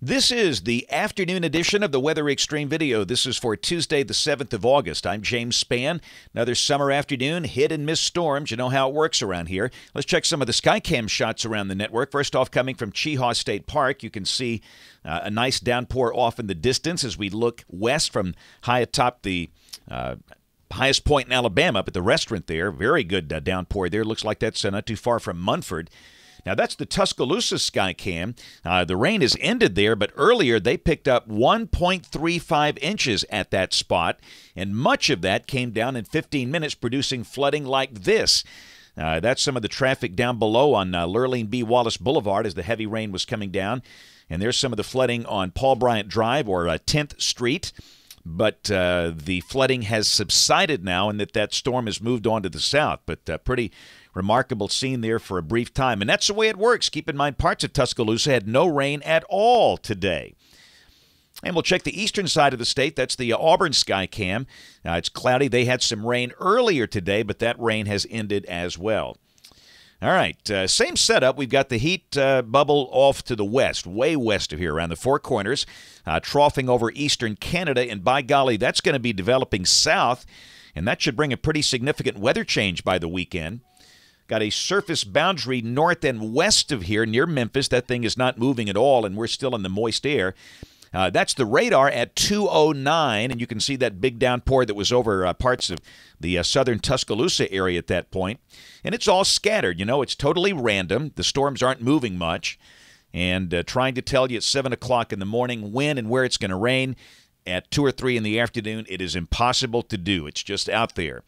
This is the afternoon edition of the Weather Xtreme video. This is for Tuesday, the 7th of August. I'm James Spann. Another summer afternoon, hit and miss storms. You know how it works around here. Let's check some of the Skycam shots around the network. First off, coming from Chehaw State Park, you can see a nice downpour off in the distance as we look west from high atop the highest point in Alabama up at the restaurant there. Very good downpour there. Looks like that's not too far from Munford. Now, that's the Tuscaloosa Skycam. The rain has ended there, but earlier they picked up 1.35 inches at that spot, and much of that came down in 15 minutes, producing flooding like this. That's some of the traffic down below on Lurleen B. Wallace Boulevard as the heavy rain was coming down. And there's some of the flooding on Paul Bryant Drive or 10th Street. But the flooding has subsided now, and that storm has moved on to the south. But pretty remarkable scene there for a brief time. And that's the way it works. Keep in mind, parts of Tuscaloosa had no rain at all today. And we'll check the eastern side of the state. That's the Auburn Skycam. It's cloudy. They had some rain earlier today, but that rain has ended as well. All right, same setup. We've got the heat bubble off to the west, way west of here, around the Four Corners, troughing over eastern Canada. And by golly, that's going to be developing south, and that should bring a pretty significant weather change by the weekend. Got a surface boundary north and west of here near Memphis. That thing is not moving at all, and we're still in the moist air. That's the radar at 209, and you can see that big downpour that was over parts of the southern Tuscaloosa area at that point. And it's all scattered. You know, it's totally random. The storms aren't moving much. And trying to tell you at 7 o'clock in the morning when and where it's going to rain at 2 or 3 in the afternoon, it is impossible to do. It's just out there.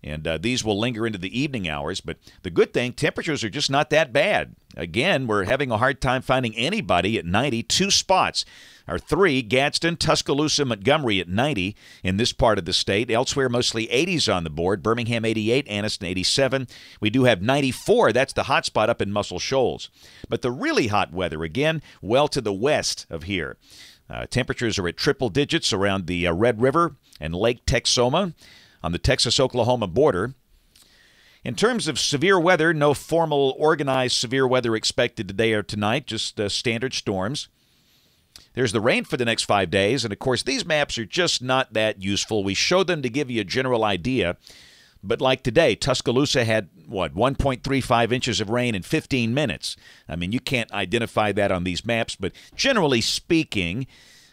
And these will linger into the evening hours. But the good thing, temperatures are just not that bad. Again, we're having a hard time finding anybody at 90. 2 spots are 3, Gadsden, Tuscaloosa, Montgomery at 90 in this part of the state. Elsewhere, mostly 80s on the board. Birmingham 88, Anniston 87. We do have 94. That's the hot spot up in Muscle Shoals. But the really hot weather, again, well to the west of here. Temperatures are at triple digits around the Red River and Lake Texoma on the Texas-Oklahoma border. In terms of severe weather, no formal organized severe weather expected today or tonight, just standard storms. There's the rain for the next 5 days, and of course these maps are just not that useful. We show them to give you a general idea, but like today, Tuscaloosa had, 1.35 inches of rain in 15 minutes. I mean, you can't identify that on these maps, but generally speaking,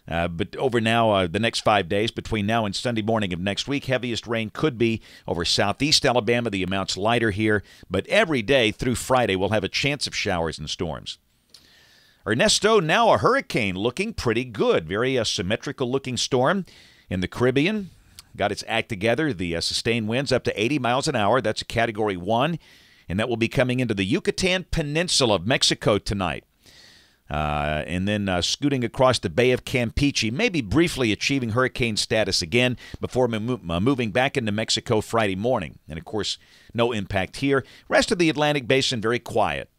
but over now, the next 5 days, between now and Sunday morning of next week, heaviest rain could be over southeast Alabama. The amount's lighter here, but every day through Friday, we'll have a chance of showers and storms. Ernesto, now a hurricane, looking pretty good. Very symmetrical-looking storm in the Caribbean. Got its act together. The sustained winds up to 80 miles an hour. That's a Category 1, and that will be coming into the Yucatan Peninsula of Mexico tonight. And then scooting across the Bay of Campeche, maybe briefly achieving hurricane status again before moving back into Mexico Friday morning. And, of course, no impact here. Rest of the Atlantic Basin, very quiet.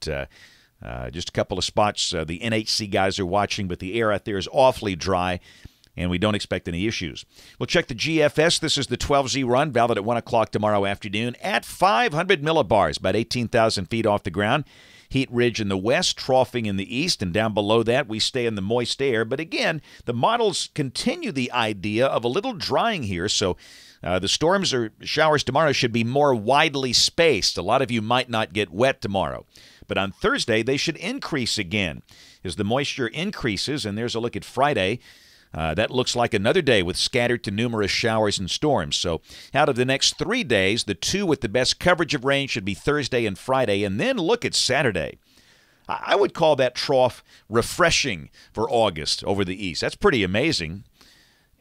Just a couple of spots the NHC guys are watching, but the air out there is awfully dry, and we don't expect any issues. We'll check the GFS. This is the 12Z run, valid at 1 o'clock tomorrow afternoon at 500 millibars, about 18,000 feet off the ground. Heat ridge in the west, troughing in the east, and down below that we stay in the moist air. But again, the models continue the idea of a little drying here, so the storms or showers tomorrow should be more widely spaced. A lot of you might not get wet tomorrow. But on Thursday, they should increase again as the moisture increases, and there's a look at Friday. That looks like another day with scattered to numerous showers and storms. So out of the next 3 days, the 2 with the best coverage of rain should be Thursday and Friday. And then look at Saturday. I would call that trough refreshing for August over the east. That's pretty amazing.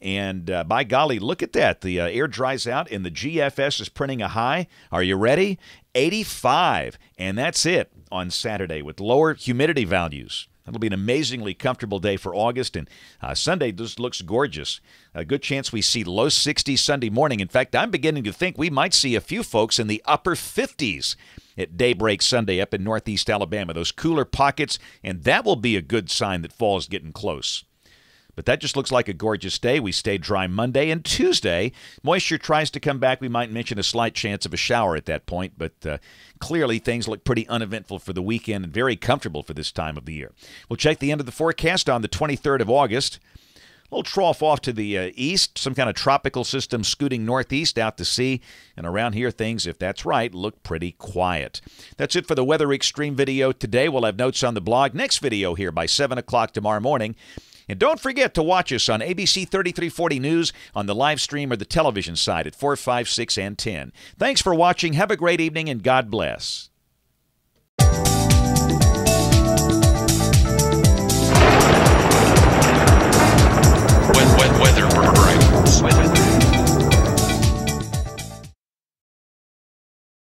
And by golly, look at that. The air dries out, and the GFS is printing a high. Are you ready? 85. And that's it on Saturday with lower humidity values. That'll be an amazingly comfortable day for August, and Sunday just looks gorgeous. A good chance we see low 60s Sunday morning. In fact, I'm beginning to think we might see a few folks in the upper 50s at daybreak Sunday up in northeast Alabama. Those cooler pockets, and that will be a good sign that fall's getting close. But that just looks like a gorgeous day. We stay dry Monday and Tuesday. Moisture tries to come back. We might mention a slight chance of a shower at that point, but clearly things look pretty uneventful for the weekend and very comfortable for this time of the year. We'll check the end of the forecast on the 23rd of August. A little trough off to the east, some kind of tropical system scooting northeast out to sea. And around here, things, if that's right, look pretty quiet. That's it for the Weather Xtreme video today. We'll have notes on the blog. Next video here by 7 o'clock tomorrow morning. And don't forget to watch us on ABC 3340 News on the live stream or the television side at 4, 5, 6, and 10. Thanks for watching. Have a great evening, and God bless.